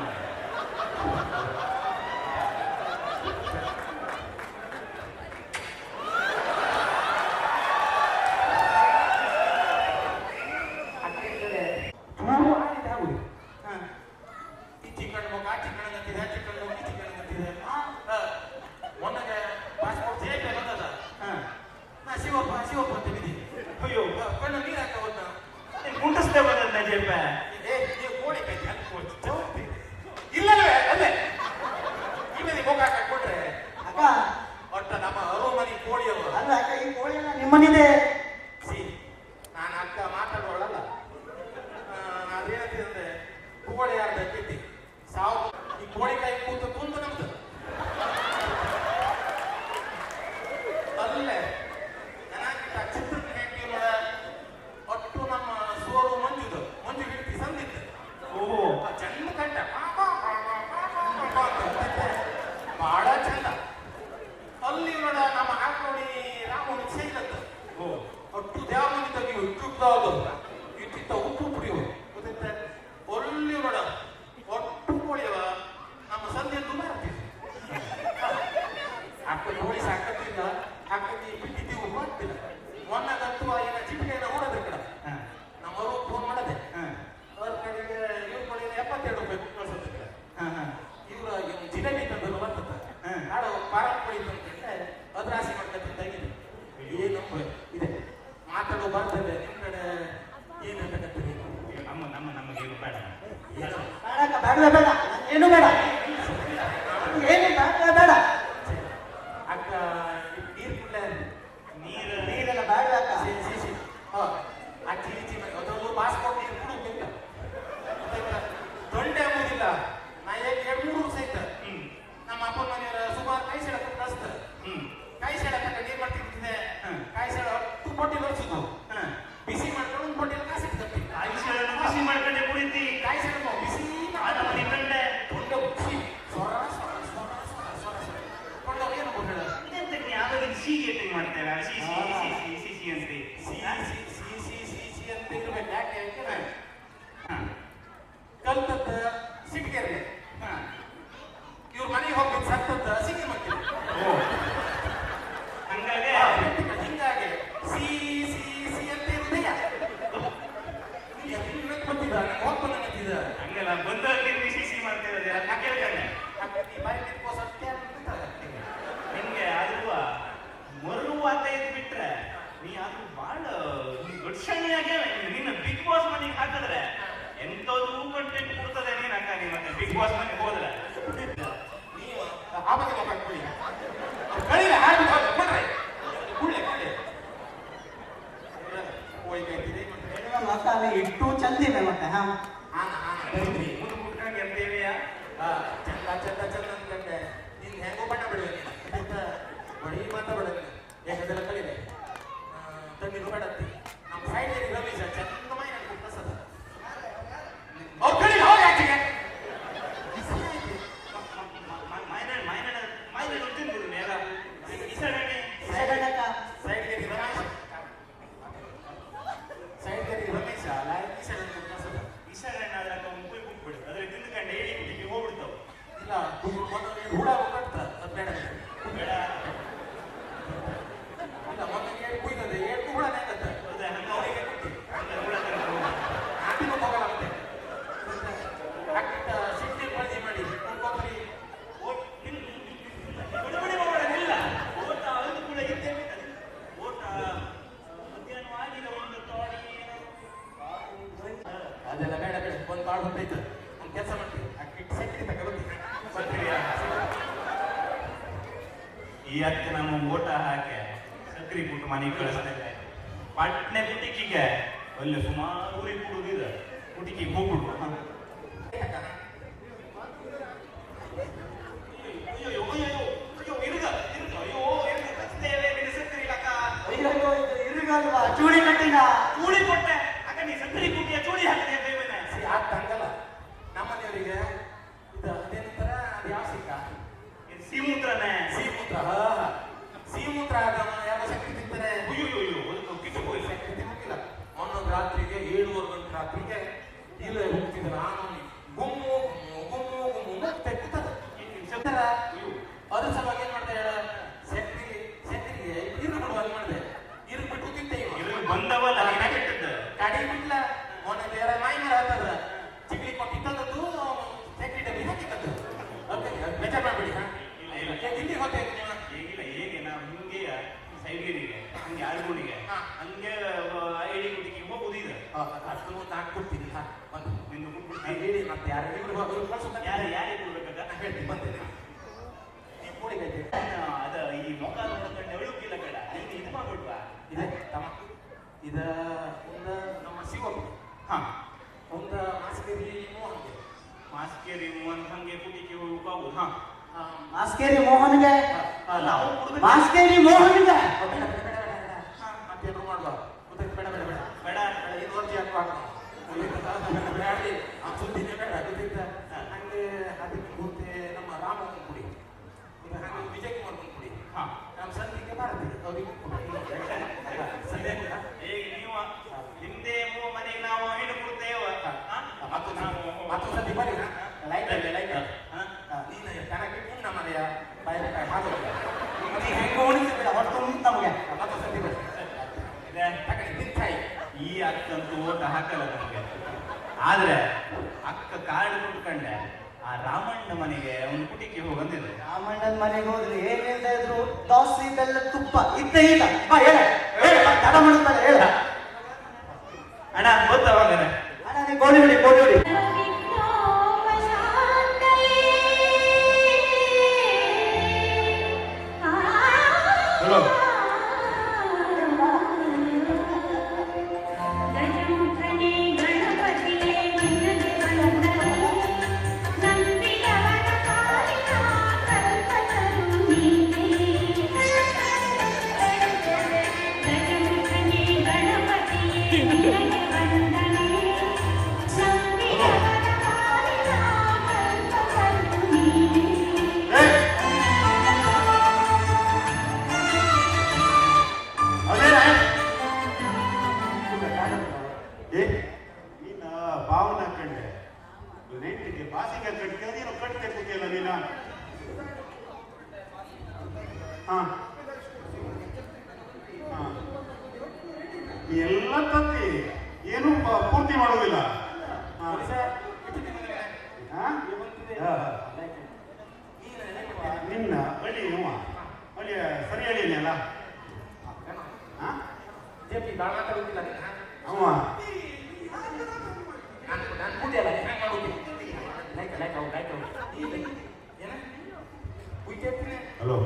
ಅಯ್ಯೋ ಕಣ್ಣು ನೀರು ಹಾಕ ಹೋದ ಮುಟ್ಟಿಸ್ತೇ ಬಂದ ಜೇಪ ಕೋಳಿ ಕೈ ಇಲ್ಲವೇ ಅಲ್ಲೇ ಇಲ್ಲದೆ ಹೋಗ ಹಾಕೊಂಡ್ರೆ ಅಕ್ಕ ಒಟ್ಟ ನಮ್ಮ ಅರೋಮನಿ ಕೋಳಿಯವರು ಅಲ್ಲ ಅಕ್ಕ ಈ ಕೋಳಿಯನ್ನ ನಿಮ್ಮನಿದೆ. ಸಿ ನಾನು ಅಕ್ಕ ಮಾತಾಡೋಳಲ್ಲ. ಅದೇನಂತಂದ್ರೆ ಕೋಳಿ ಯಾರ್ದ ಕಿತ್ತಿ ಸಾವು ಈ ಕೋಳಿ ಕೈ ಕೂತು ತುಂಡು ನಮ್ದು ಅಲ್ಲೇ ಚೆನ್ನಾಗಿದ್ದ ಚಿತ್ರದ ಹೆಂಡತಿ ನೋಡ ಒಟ್ಟು ನಮ್ಮ ಸೋರು ಮಂಜು ಹಿಡಿತಿ ಸಂದಿತ್ತು. ಓಹೋ ಚಂದ ಕಂಡ ಬಹಳ ಚಂದ. ಅಲ್ಲಿ ನೋಡ ನಮ್ಮ ಆಕೋಡಿ ರಾಮನ ಶೈಲತ್ತು ಓ ಶುದ್ಧವಾದ ಇಟ್ಟಿತ್ತ ಉಪ್ಪು ಪುಡಿಯು ಗೊತ್ತಿತ್ತೆ ಒಳ್ಳೆ ನೋಡ ಒಟ್ಟು ಕೋಳಿಯವ ನಮ್ಮ ಸಂಧ್ಯಂದು ಮಾಡ್ತೀವಿ ಅಕ್ಕ ಕೋಳಿ ಸಾಕತ್ತಿಲ್ಲ ಅಕ್ಕಿ ಬಿಟ್ಟಿದ್ದಿ ಉಪ್ಪು ಆಗ್ತಿಲ್ಲ ಮೊನ್ನಗಂತೂ ಏನ ಚಿಟಿಕೆಯನ್ನು ಓಡೋದ್ರ ಕಡೆ ನಮ್ಮವರು ಫೋನ್ ಮಾಡದೆ ಅವ್ರ ಕಡೆಗೆ ಇವ್ರ ಕಡೆಗೆ 72 ರೂಪಾಯಿ ಕಳ್ಸೋದಕ್ಕೆ ಇವ್ರ ಜಿಲೇಬಿ ತಂದು ಬರ್ತದ ನಾಡು ಪಾರ ಕೋಳಿ ತಂದ್ರೆ ಅದ್ರ ರಾಶಿ ಮಾಡ್ಕೊತಿದ್ದಾಗಿದೆ ಏನು ಇದೆ ಮಾತಾಡೋ ಬರ್ತದೆ ನಿಮ್ ಕಡೆ ಏನು ಹೇಳ್ಬೇಕಂತೀರಿ ನಮಗೇನು ಬೇಡ ಬೇಡ ಬೇಡ ಏನು ಬೇಡ ಏನು ಬೇಡ ಬೇಡ ಅಕ್ಕ ನೀರು ಕುಡ್ಲೆ ನೀರೆಲ್ಲ ಬೇಡ ಅಕ್ಕ ಆ ಚೀಚಿ ಅದೊಂದು ಪಾಸ್ಪೋರ್ಟ್ ನೀರು ಕುಡಿಯೋದಿಲ್ಲ ತೊಂಡೆ ಎಂಬುದಿಲ್ಲ ನಾ ಹೇಗೆ 2-3 ಸಹಿತ ನಮ್ಮ ಅಪ್ಪನ ಮನೆಯವರ ಸುಮಾರು ಕೈ ಸೆಳಕ್ಕೆ ಕಳಿಸ್ತಾರೆ ಕೈ ಸೆಳಕ್ಕೆ ನೀರು ಮಾಡ್ತಿದ್ದೆ ಕೈ ಸೆಳ ಹೊತ್ತು ಪೊಟ್ಟಿಲ್ ಒರ್ಸುದು ಬಿಸಿ ಮಾಡ್ಕೊಂಡು ಒಂದು ಪೊಟ್ಟಿಲ್ ಕಾಸಿಟ್ಟು ತಪ್ಪಿ ಬಿಸಿ ಮಾಡ್ಕೊಂಡೆ ಕುಡಿತಿ ಕಾಯಿ ಸೆಳ ಬಿಸಿ ಕಂಡೆ ತೊಂಡೆ ಬಿಸಿ ಸ್ವರ ಸ್ವರ ಸ್ವರ ಸ್ವರ ಸ್ವರ ಸ್ವರ ಕೊಂಡವ್ ಏನು ಕೊಂಡ ಯಾವ್ದಾದ್ರು ಸಿಹಿ ಮಾಡ್ತೇವೆ ಸಿಹಿ ಅಂತ ಸಿ ಅಂತ ಇರ್ಬೇಕು ಯಾಕೆ ಕಲ್ತದ್ದ ಸಿಟಿಗೆರೆ ಇವ್ರ ಮನೆಗೆ ಹೋಗ್ಬೇಕು ಸತ್ತದ್ದ ಸಿಗಿ ಮಾಡ್ತೀವಿ ಹಂಗಾಗಿ ಹಿಂಗಾಗಿ ಸಿ ಅಂತ ಇರುದಯ್ಯ ಬಂದಿದ್ದ ಹೋಗ್ಕೊಂಡು ನಿಂತಿದ್ದ ಹಂಗಲ್ಲ ಬಂದವರಿಗೆ ಸಿಹಿ ಮಾಡ್ತೇವೆ ಕೇಳ್ತಾನೆ ಈ ಬಾಯಿ ನಿಂತ್ಕೋ ಸತ್ಯ ಅಂತ ನಿಮ್ಗೆ ಅದು ಮರುವಾತ ಇದ್ ಬಿಟ್ರೆ ನೀ ಅದು ಬಹಳ ದೊಡ್ಡ ನಿನ್ನ ಬಿಗ್ ಬಾಸ್ ಮನೆಗೆ ಹಾಕಿದ್ರೆ ಎಂತದ್ದು ಕಂಟೆಂಟ್ ಕೊಡ್ತದೆ ನೀನ್ ಅಕ್ಕ ನೀ ಮತ್ತೆ ಬಿಗ್ ಬಾಸ್ ಮನೆಗೆ ಹೋದ್ರೆ ನೀವು ಆಪದ ಮಾಡ್ಕೊಳ್ಳಿ ಕಳಿಲ್ಲ ಹಾಡು ಕೊಡ್ರಿ ಕುಳ್ಳೆ ಕುಳ್ಳೆ ಹೋಗಿ ಹೇಳ್ತೀರಿ ಅಕ್ಕ ಅಲ್ಲಿ ಇಟ್ಟು ಚಂದಿವೆ ಮತ್ತೆ ಹಾ ಆನ ಮುಂದೆ ಮುಟ್ಕೊಂಡು ಎಂತೇವೆಯಾ ಚಂದ ಚಂದ ಚಂದ ಅಂದ್ಕೊಂಡೆ ನೀನ್ ಹೆಂಗೋ ಬಣ್ಣ ಬಿಡುವೆ ನೀನು ಬಡಿ ಮಾತಾಡೋಣ ಯಾಕಂದ್ರೆ ಕಲಿದೆ ತಣ್ಣೀರು ಬೇಡತ್ತಿ ನಮ್ಮ ಸೈಡ್ ರಮೇಶ ಚಂದ ಮೈ ನನ್ಗೆ ಕಸದ ಅವ್ರು ಕಳಿ ಹೋಗಿ ಆಚೆಗೆ ಮೈನ ತಿಂದು ನೇರ ಇಸಡಣೆ ಸೈಡಕ್ಕ ಸೈಡ್ಗೆ ರಮೇಶ ಸೈಡ್ಗೆ ರಮೇಶ ಲೈನ್ ಸೈಡ್ ಕಸದ ಇಸಡಣೆ ಆದ್ರೆ ಮುಪ್ಪೈ ಬಿಟ್ಬಿಡು ಅದ್ರ ತಿಂದ್ಕೊಂಡು ಹೇಳಿ ಬಿಟ್ಟಿಗೆ ಹೋಗ್ಬಿಡ್ತಾವ ಇಲ್ಲ ಹುಳ ಕಟ್ತ ಅದು ಬೇಡ ಬೇಡ ಇಲ್ಲ ಮೊನ್ನೆ ಹೇಳಿ ಕುಯ್ತದೆ ಏಳು ಹುಳ ನೆಂಗತ್ತೆ ಅವರಿಗೆ ಕುಟ್ಟಿ ಆಟಿನೂ ಹೋಗಲಾಗುತ್ತೆ ಅಕ್ಕ ಸಿಟ್ಟಿ ಬಳಸಿ ಮಾಡಿ ಕೊಬ್ಬರಿ ಇಲ್ಲ ಓಟ ಅದು ಕೂಡ ಇದ್ದೇ ಓಟ ಮಧ್ಯಾಹ್ನ ಆಗಿದ ಒಂದು ತಾಡಿ ಅದೆಲ್ಲ ಬೇಡ ಬೇಡ ಒಂದು ಕಾಳು ಬಂದೈತೆ ಒಂದು ಕೆಲಸ ಮಾಡ್ತೀವಿ ಅಕ್ಕಿ ಸೆಟ್ಟಿ ತಗೊಳ್ತೀವಿ ಬರ್ತೀರಿಯಾ ಈ ಅಕ್ಕ ನಮ್ಮ ಓಟ ಹಾಕಿ ಸಕ್ರಿ ಕೊಟ್ಟು ಮನೆಗೆ ಕಳಿಸ್ತೇವೆ ಪಟ್ನೆ ಕುಟಿಕಿಗೆ ಅಲ್ಲಿ ಸುಮಾರು ಊರಿಗೆ ಕುಡುದಿದೆ ಕುಟಿಕಿಗೆ ಹೋಗ್ಬಿಡು ಅಯ್ಯೋ ಇರುಗಲ್ವಾ ಚೂಡಿ ಕಟ್ಟಿನ ಚೂಡಿ ಕೊಟ್ಟೆ ಅಕ್ಕ ನೀ ಸಕ್ರಿ ಕುಟಿಯ ಚೂಡಿ ಹಾಕಿದೆ ಬೇಬನೆ ಆ ತಂಗಲ್ಲ ನಮ್ಮನೆಯವರಿಗೆ ಇದು ಅದೇನಂತಾರ ಅದು ಯಾವ ಸಿಕ್ಕ ಸಿಮೂತ್ರನೇ ಸೀಮೂತ್ರ ಸೀಮೂತ್ರ ಆದವ ಯಾವ ಸಕ್ಕರೆ ತಿಂತಾರೆ ಅಯ್ಯೋ ಕಿತ್ತು ಹೋಗಿಲ್ಲ ಸಕ್ಕರೆ ತಿನ್ನಕ್ಕಿಲ್ಲ ಒಂದೊಂದು ರಾತ್ರಿಗೆ 7-7 ಗಂಟೆ ರಾತ್ರಿಗೆ ಇಲ್ಲ ಹೋಗ್ತಿದ್ದ ನಾನು ಗುಮ್ಮು ಗುಮ್ಮು ಗುಮ್ಮು ಗುಮ್ಮು ತೆಗ್ತದ ಅದ್ರ ಸಲುವಾಗಿ ಏನ್ ಮಾಡ್ದೆ ಹೇಳ ಸಕ್ಕರಿಗೆ ಇರು ಬಿಡುವಾಗ ಮಾಡಿದೆ ಇರು ಬಿಟ್ಟು ತಿಂತೆ ಇವ ಬಂದವಲ್ಲ ನೀನ ಕೆಟ್ಟದ್ದು ಕಡಿ ಬಿಡ್ಲ ಮೊನ್ನೆ ಬೇರೆ ಮಾಯಿ ಮರ ಹಾಕದ ಚಿಕ್ಲಿ ಕೊಟ್ಟಿದ್ದದ್ದು ಸಕ್ಕರೆ ಡಬ್ಬಿ ಹಾಕಿದ್ದದ್ದು ಓಕೆ ಬೇಜಾರ್ ಮಾಡ್ಬಿಡಿ ಹಾ ಇಲ್ಲಿಗೆ ಹೋಗ್ತೇವೆ ಹೇಗಿಲ್ಲ ಹೇಗೆ ನಾವು ಹಿಂಗೆ ಸೈಡ್ಗೆ ಹಂಗೆ ಆಳ್ಗುಣಿಗೆ ಹಾ. ಹಂಗೆ ಐಡಿ ಕುಟಿಗೆ ಹೋಗುದಿದೆ ಅಷ್ಟು ನಾನು ಕೊಡ್ತೀನಿ ಹಾ ಬಂದು ನಿಂದು ಹೇಳಿ ಮತ್ತೆ ಯಾರು ಯಾರಿಗೆ ಕೊಡ್ಬೇಕಂತ ನಾನು ಹೇಳ್ತೀನಿ ಬಂದೇನೆ ಈ ಕೋಳಿಗೈತೆ ಅದ ಈ ಮೊಕ ನೋಡ್ಕೊಂಡು ಎಳುಕಿಲ್ಲ ಕಡ ನೀನು ಇದು ಮಾಡ್ಬಿಡ್ವಾ ಇದೆ ತಮ್ಮ ಇದ ಒಂದು ನಮ್ಮ ಶಿವಪ್ಪ ಹಾ ಒಂದು ಮಾಸ್ಕೇರಿ ಮೋಹನ್ಗೆ ಮಾಸ್ಕೇರಿ ಮೋಹನ್ ಹಂಗೆ ಕುಟಿಗೆ ಹೋಗುವ ಹಾ ಮಾಸ್ಕೇರಿ ಮೋಹನ್ಗೆ ನಾವು ಕುಡ್ದು ಮಾಸ್ಕೇರಿ ಮೋಹನ್ಗೆ ಮತ್ತೇನು ಮಾಡುವ ಗೊತ್ತಾಯ್ತು ಬೇಡ ಬೇಡ ಬೇಡ ಬೇಡ ಇದು ವರ್ಷ ಹಾಕುವಾಗ ಬೇಡ ಆ ಸುದ್ದಿನೇ ಬೇಡ ಗೊತ್ತಿದ್ದ ಹಂಗೆ ಅದಕ್ಕೆ ಮುಂದೆ ನಮ್ಮ ರಾಮನ ಕುಡಿ ಈಗ ಹಂಗೆ ವಿಜಯ್ ಕುಮಾರ್ ಕುಡಿ ಹಾ ನಮ್ಮ ಸಂಧಿಗೆ ಮಾಡ್ತೀವಿ ಅವ್ರಿಗೆ ಹೇಗೆ ನೀವು ನಿಮ್ಮ ಅಕ್ಕಂತೂ ಓಟ ಹಾಕಲ್ಲ ನನಗೆ. ಆದ್ರೆ ಅಕ್ಕ ಕಾರ್ಡ್ ಕೊಟ್ಕೊಂಡೆ ಆ ರಾಮಣ್ಣ ಮನೆಗೆ ಒಂದು ಪುಟಿಕೆ ಹೋಗಂದಿದೆ. ರಾಮಣ್ಣನ ಮನೆಗೆ ಹೋದ್ರೆ ಏನ್ ಹೇಳ್ತಾ ಇದ್ರು? ದೋಸೆ ಬೆಲ್ಲ ತುಪ್ಪ ಇದ್ದೇ ಇಲ್ಲ. ಬಾ ಹೇಳ ತಡ ಮಾಡುತ್ತಲ್ಲ ಹೇಳ. ಅಣ್ಣ ಗೊತ್ತವಾಗನೆ ಅಣ್ಣ ನೀ ಗೋಳಿ ಹೊಡಿ ಗೋಳಿ ಹೊಡಿ. ಹಲೋ ಭಾವನ ಕಂಡೆ ನೆಂಟಿಗೆ ಬಾಸಿಗೆ ಕಟ್ಟಿ ನೀನು ಕಟ್ತೆ ಕೂತಿಯಲ್ಲ ನೀನ. ಹಾ ಎಲ್ಲ ತತ್ತಿ ಏನು ಪೂರ್ತಿ ಮಾಡೋದಿಲ್ಲ. ನಿನ್ನ ಬಳಿ ಬಳಿ ಸರಿ ಹೇಳಿಲ್ಲ ಅವ ಹಲೋ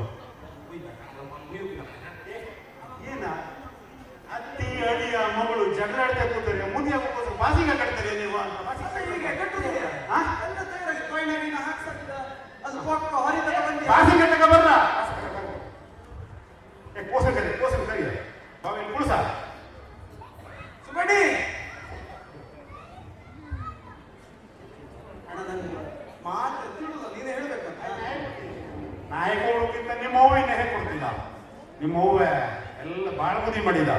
ಏನ ಅತ್ತಿ ಅಳಿಯ ಮಗಳು ಜಗಳ ಆಡ್ತಾ ಕೂತಾರೆ, ಮುಂದೆ ಬಾಸಿಗೆ ಕಟ್ತಾರೆ ನೀವು. ಬಾಸಿಗೆ ತಗ ಬರ್ರ ಕೋಸನ್ ಕರಿ ಬಾವಿ ಕುಳಸ ಸುಗಡಿ. ಮಾತು ತಿಳಿದು ನೀನೇ ಹೇಳ್ಬೇಕು. ನಾಯಿ ಕೊಡೋಕ್ಕಿಂತ ನಿಮ್ಮ ಅವ್ವ ಹೇಗೆ ಕೊಡ್ತಿಲ್ಲ. ನಿಮ್ಮ ಅವ್ವ ಎಲ್ಲ ಬಾಳ ಬುದ್ಧಿ ಮಾಡಿದ.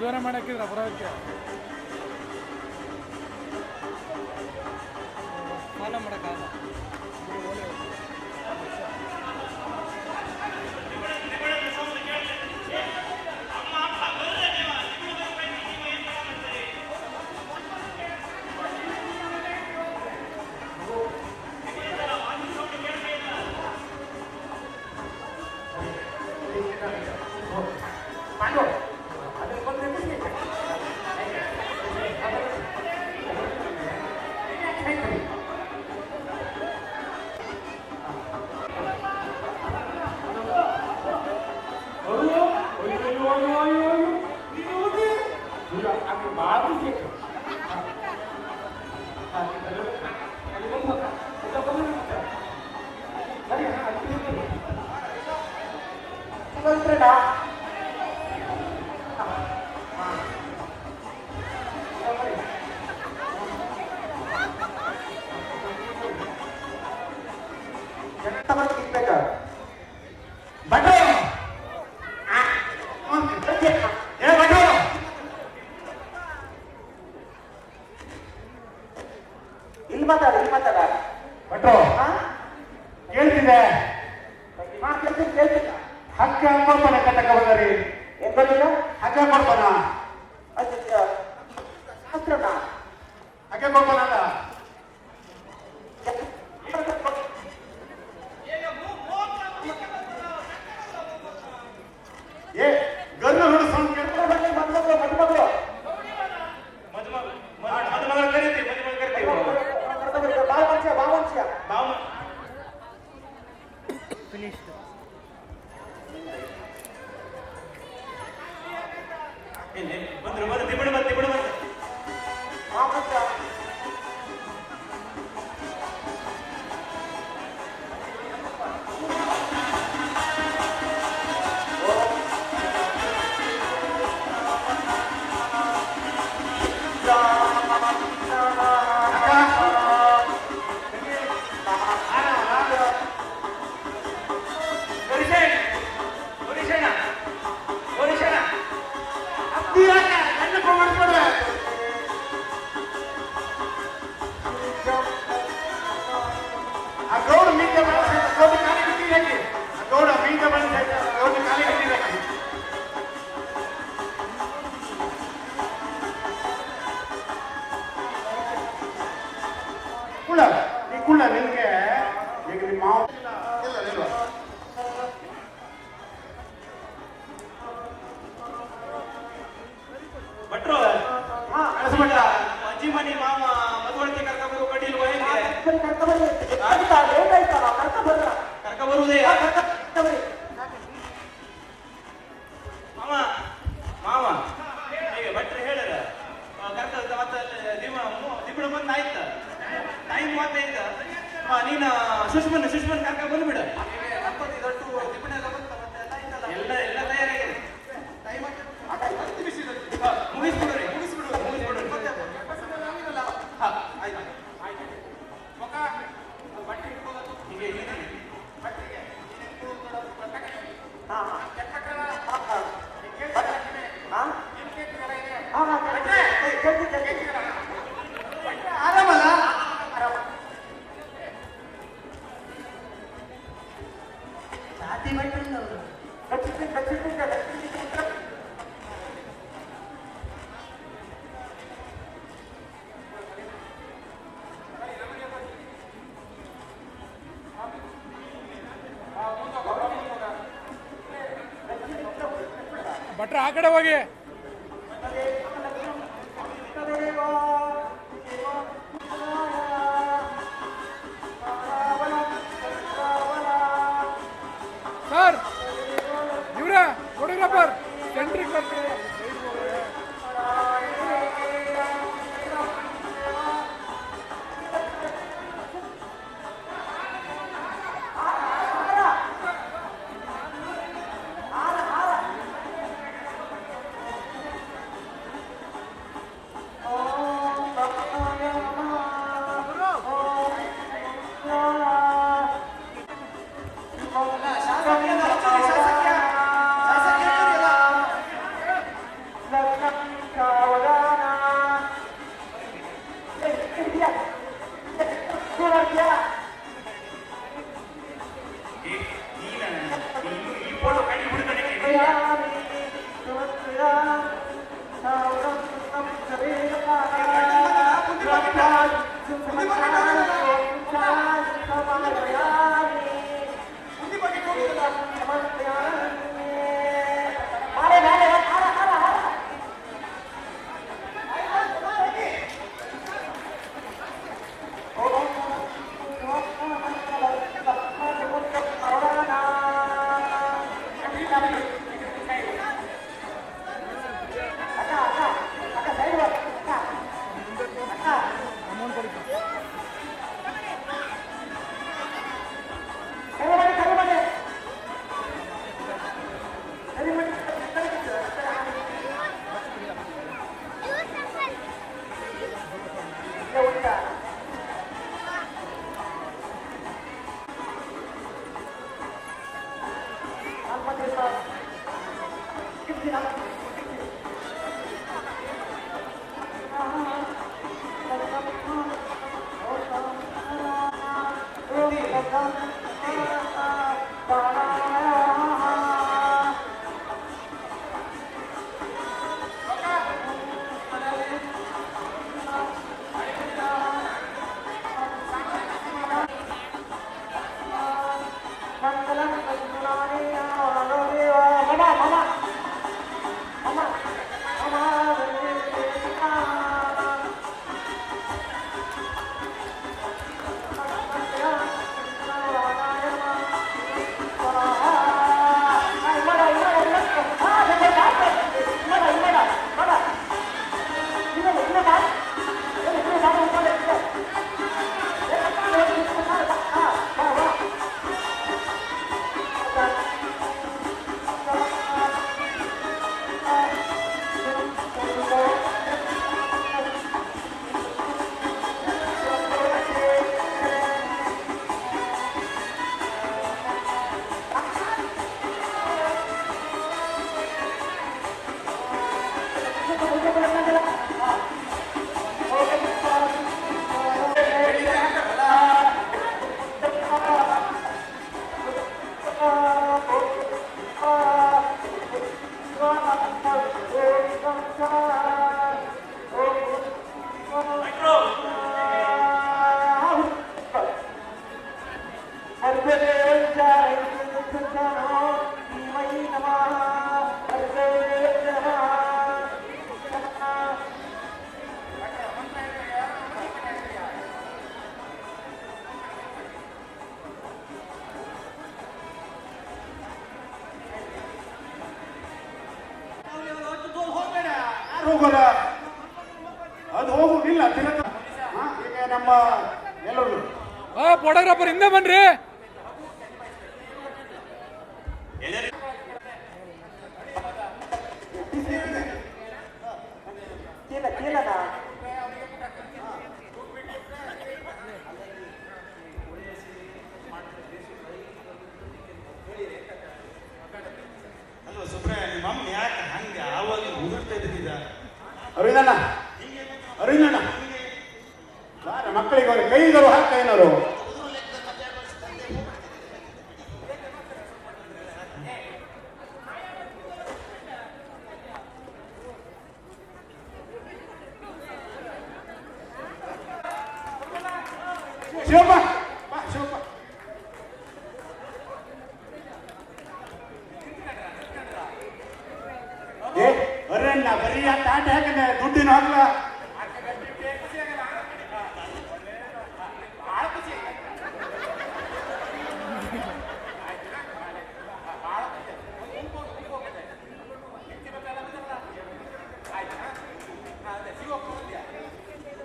ಮದುವೆ ಮಾಡಕ್ಕಿದ್ರ ಬರೋದಕ್ಕೆ ಫಾಲೋ ಮಾಡೋಕ್ಕಾಗಲ್ಲ. ಇಲ್ಲಿ ಮಾತಾಡ ಭಟ್ರು ಕೇಳ್ತಿದೆ ಕೇಳ್ತಿಲ್ಲ ಹಕ್ಕ ಕೊಡ್ತಾನೆ ಕಟ್ಟಕ ಬಂದರಿ ಏನ್ ಬರಲಿಲ್ಲ ಹಕ್ಕ ಕೊಡ್ತಾನ ಶಾಸ್ತ್ರನ ಹಕ್ಕ ಕೊಡ್ತಾನಲ್ಲ ಏ ಗರ್ನ ಹುಡು ಸೌಂಡ್ ಕೇಳ್ತಾರೆ ಮದುಮಗಳು ಮದುಮಗಳ ಕರೀತೀವಿ ಬಾವಂಶ ಬಂದ್ರು ತಿಬಿಡು ಬಂದು ಬಾವಂಶ ಆ ಗೌಡ ಮೀಂಗ ಗೌಡ ಕಾಲಿ ಬಿಟ್ಟಿರಕ್ಕೆ ಗೌಡ ಮೀಂಗ ಬಂದ ಗೌಡ ಕಾಲಿ ಬಿಟ್ಟಿರಕ್ಕೆ ಕುಳ್ಳ ನಿನ್ಗೆ ಈಗ ನಿಮ್ಮ ಮಾವ ಇಲ್ಲ ಭಟ್ರು ಕಳಿಸ್ಬಿಟ್ಟ ಅಜ್ಜಿ ಮನಿ ಮಾವ ಮದುವಳಿಕೆ ಕರ್ಕೊಂಡು ಕಡಿಲು ಕರ್ಕ ಬರುವುದೇ ಮಾವ ಮಾವ ಈಗ ಭಟ್ರು ಹೇಳ್ಯಾರ ಕರ್ಕ ಮತ್ತೆ ದಿಬ್ಬಳು ಬಂದು ಆಯ್ತ ಟೈಮ್ ಮಾತಾಯ್ತ ನೀನು ಸುಷ್ಮನ್ ಕರ್ಕ ಬಂದ್ಬಿಡ ಎಲ್ಲ ತಯಾರಾಗಿದೆ ಮುಗಿಸ್ಬಿಡ್ರಿ ಆರಾಮಲ್ಲ ಜಾತಿ ಬಿಟ್ಟಿಲ್ಲ ಭಟ್ರ ಆ ಕಡೆ ಹೋಗಿ ಸರ್ ಇವ್ರ ಫೋಟೋಗ್ರಾಫರ್ ಸೆಂಟ್ರಿಗೆ ಬರ್ತಾರೆ ಶಾಸಕ ಹೋಗೋದ ಅದು ಹೋಗುದಿಲ್ಲ ತಿಲಕ ಈಗ ನಮ್ಮ ಎಲ್ಲರೂ ಫೋಟೋಗ್ರಾಫರ್ ಹಿಂದೆ ಬನ್ರಿ. ಅಲ್ವಾ ಸುಬ್ರಹ್ಮಣ್ಯ ನಿಮ್ಮ ಅಮ್ಮ ಯಾಕೆ ಹಂಗೆ ಆವಾಗ ಉದುರ್ತಾ ಇದ್ದಿದ್ದ ಅರವಿಂದಣ್ಣ ಅರವಿಂದಣ್ಣ ಮಕ್ಕಳಿಗೆ ಒಂದು ಕೈಗಳು ಹಾಕ್ತಾ ಏನಾರು ಶಿವಪ್ಪ ಬಾ ಶಿವಪ್ಪ ಏ ಬರ್ರಣ್ಣ ಬರೀ ಆ ತಾಟ ಹಾಕಂದ್ರೆ ದುಡ್ಡಿನ ಹಾಕ್ಲ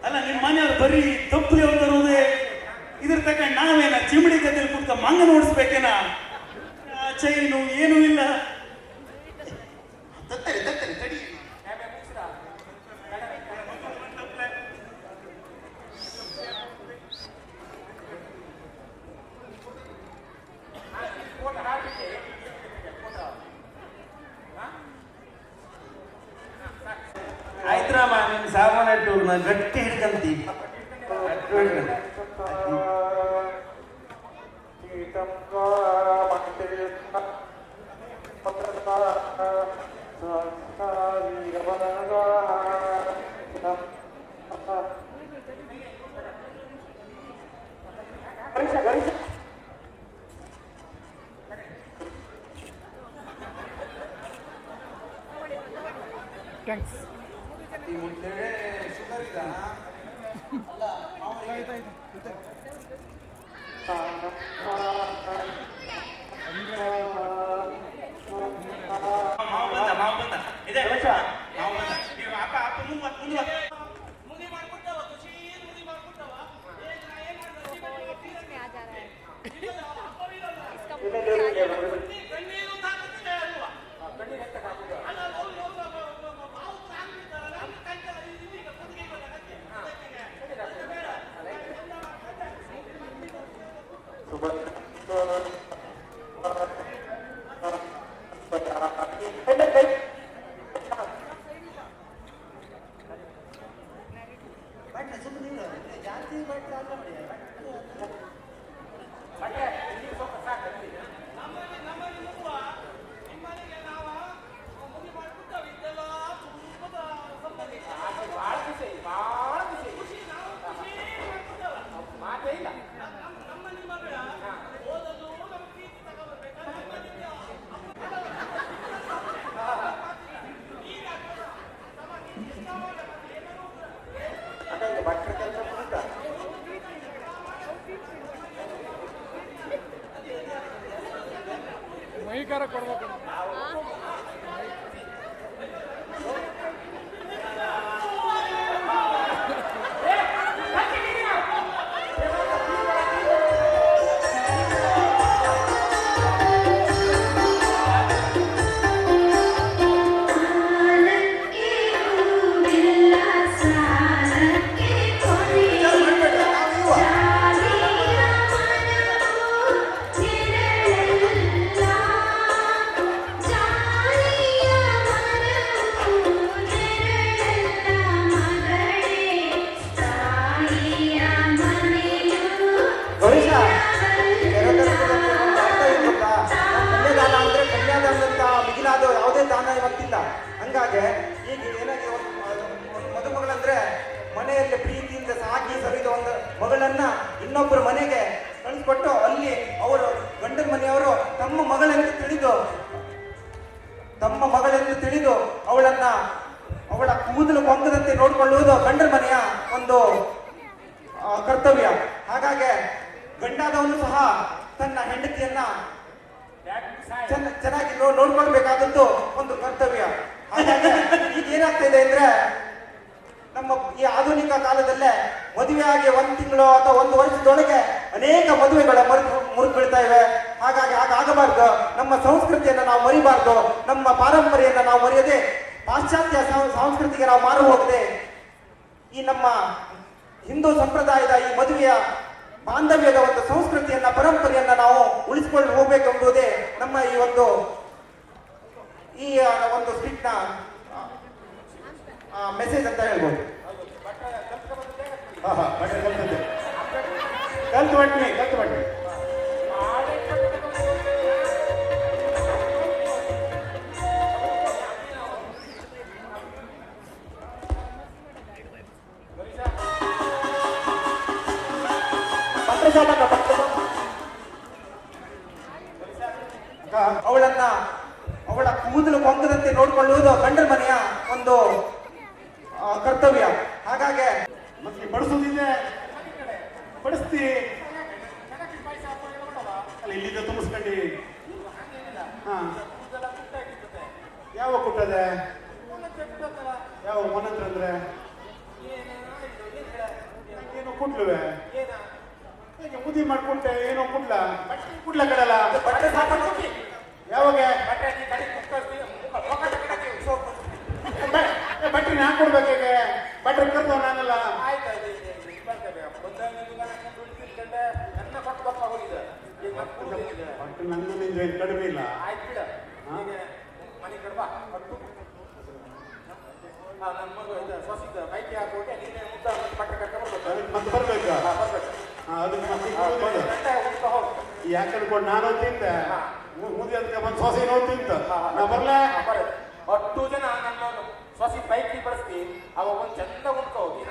ಅಲ್ಲ ನಿಮ್ಮ ಮನೆಯವ್ರು ಬರೀ ತಪ್ಪಲಿ ತರುವುದೇ ಇದ್ರ ತಗೊಂಡು ನಾವೇನ ಚಿಮಡಿ ಗದ್ದೆಲಿ ಕುತ್ಕ ಮಂಗ ನೋಡಿಸ್ಬೇಕೇನ ಚೈನು ಏನೂ ಇಲ್ಲ ಆಯ್ತ್ರಮ್ಮ ನಿನ್ ಸಾಮಾನು ಇಟ್ಟು ನಾನು ಗಟ್ಟಿ ಹಿಡ್ಕಂತೀವಿ ಪತ್ರ ಥ್ಯಾಂಕ್ಸ್. ಈ ಮೊದಲೇ ಶುಗರ್ ಇಲ್ಲ ಅಲ್ಲ ಮಾವು ಬಂದ ಇದೆ ಮಾವು ಬಂದ ನೀವು ಅಪ್ಪ ಮುಂದೆ ಭಟ್ರೆ ಸುಮ್ಮನೆ ಜಾಸ್ತಿ ಭಟ್ರೆ ಅಲ್ಲ ನೋಡಿ ಭಟ್ರ ಕೆಲಸ ಮುಗಿತ ಮೈಕಾರ ಕೊಡ್ಬೇಕು. ಯಾವುದೇ ದಾನ ಇವತ್ತಿಲ್ಲ. ಹಂಗಾಗಿ ಈಗ ಏನಾಗಿ ಮದುಮಗಳಂದ್ರೆ ಮನೆಯಲ್ಲಿ ಪ್ರೀತಿಯಿಂದ ಸಾಕಿ ಸರಿದ ಒಂದು ಮಗಳನ್ನ ಇನ್ನೊಬ್ಬರ ಮನೆಗೆ ಕಳಿಸ್ಕೊಟ್ಟು ಅಲ್ಲಿ ಅವರು ಗಂಡನ ಮನೆಯವರು ತಮ್ಮ ಮಗಳೆಂದು ತಿಳಿದು ಅವಳನ್ನ ಅವಳ ಕೂದಲು ಕೊಂಕದಂತೆ ನೋಡಿಕೊಳ್ಳುವುದು ಗಂಡನ ಮನೆಯ ಒಂದು ಕರ್ತವ್ಯ. ಹಾಗಾಗಿ ಗಂಡಾದವನು ಸಹ ತನ್ನ ಹೆಂಡತಿಯನ್ನ ಚೆನ್ನಾಗಿ ನೋಡ್ಕೊಳ್ಬೇಕಾದದ್ದು ಒಂದು ಕರ್ತವ್ಯ. ಹಾಗಾಗಿ ಈಗ ಏನಾಗ್ತಾ ಇದೆ ಅಂದ್ರೆ ನಮ್ಮ ಈ ಆಧುನಿಕ ಕಾಲದಲ್ಲೇ ಮದುವೆ ಆಗಿ 1 ತಿಂಗಳು ಅಥವಾ 1 ವರ್ಷದೊಳಗೆ ಅನೇಕ ಮದುವೆಗಳು ಮುರಿದು ಬೀಳ್ತಾ ಇವೆ. ಹಾಗಾಗಿ ಆಗಬಾರ್ದು. ನಮ್ಮ ಸಂಸ್ಕೃತಿಯನ್ನು ನಾವು ಮರಿಬಾರ್ದು. ನಮ್ಮ ಪಾರಂಪರೆಯನ್ನು ನಾವು ಮರೆಯದೆ ಪಾಶ್ಚಾತ್ಯ ಸಂಸ್ಕೃತಿಗೆ ನಾವು ಮಾರು ಹೋಗದೆ ಈ ನಮ್ಮ ಹಿಂದೂ ಸಂಪ್ರದಾಯದ ಈ ಮದುವೆಯ ಬಾಂಧವ್ಯದ ಒಂದು ಸಂಸ್ಕೃತಿಯನ್ನ ಪರಂಪರೆಯನ್ನ ನಾವು ಉಳಿಸಿಕೊಂಡು ಹೋಗ್ಬೇಕೆಂಬುದೇ ನಮ್ಮ ಈ ಒಂದು ಸ್ಪಿಟ್ ನ ಮೆಸೇಜ್ ಅಂತ ಹೇಳ್ಬೋದು. ಕಲ್ತು ಬಟ್ನಿ ಅವಳನ್ನ ಅವಳ ಕೂದಲು ಕೊಂಕದಂತೆ ನೋಡಿಕೊಳ್ಳುವುದು ಗಂಡನ ಮನೆಯ ಒಂದು ಕರ್ತವ್ಯ. ಹಾಗಾಗಿ ಮತ್ತೆ ಬಡಿಸೋದಿದೆ ಬಡಿಸ್ತಿ ಅಲ್ಲ ಇಲ್ಲಿಂದ ತುಂಬಿಸ್ಕೊಂಡಿ. ಹಾ ಯಾವ ಕುಟ್ಟದೆ ಯಾವ ಮೊನತ್ರ ಅಂದ್ರೆ ಏನೋ ಕುಟ್ಲುವೆ ಹೇಗೆ ಮುದಿ ಮಾಡ್ಕೊಂಡೆ ಏನೋ ಕುಡ್ಲ ಕಡಲ್ಲ ಯಾವಾಗ ಬಟ್ರಿ ನಾ ಕೊಡ್ಬೇಕೀಗ ಬಟ್ರಿ ಕರ್ದವ ನಾನಲ್ಲ. ಬಟ್ ನನ್ನ ನಿಂದ ಕಡಿಮೆ ಇಲ್ಲ. ಮತ್ತೆ ಬರ್ಬೇಕಾ ಅದಕ್ಕೆ ಯಾಕೆ ಅನ್ಕೊಂಡು ನಾನು ತಿಂತೆ ಮುದಿ ಅದಕ್ಕೆ ಬಂದು ಸೊಸೆ ನೋವು ತಿಂತ ನಾ ಬರ್ಲಾ 10 ಜನ ನನ್ನ ಸೊಸಿ ಬೈಕ್ ಬಳಸ್ತಿ ಅವಾಗ ಒಂದು ಚಂದ ಉಂಟು ಹೋಗಿ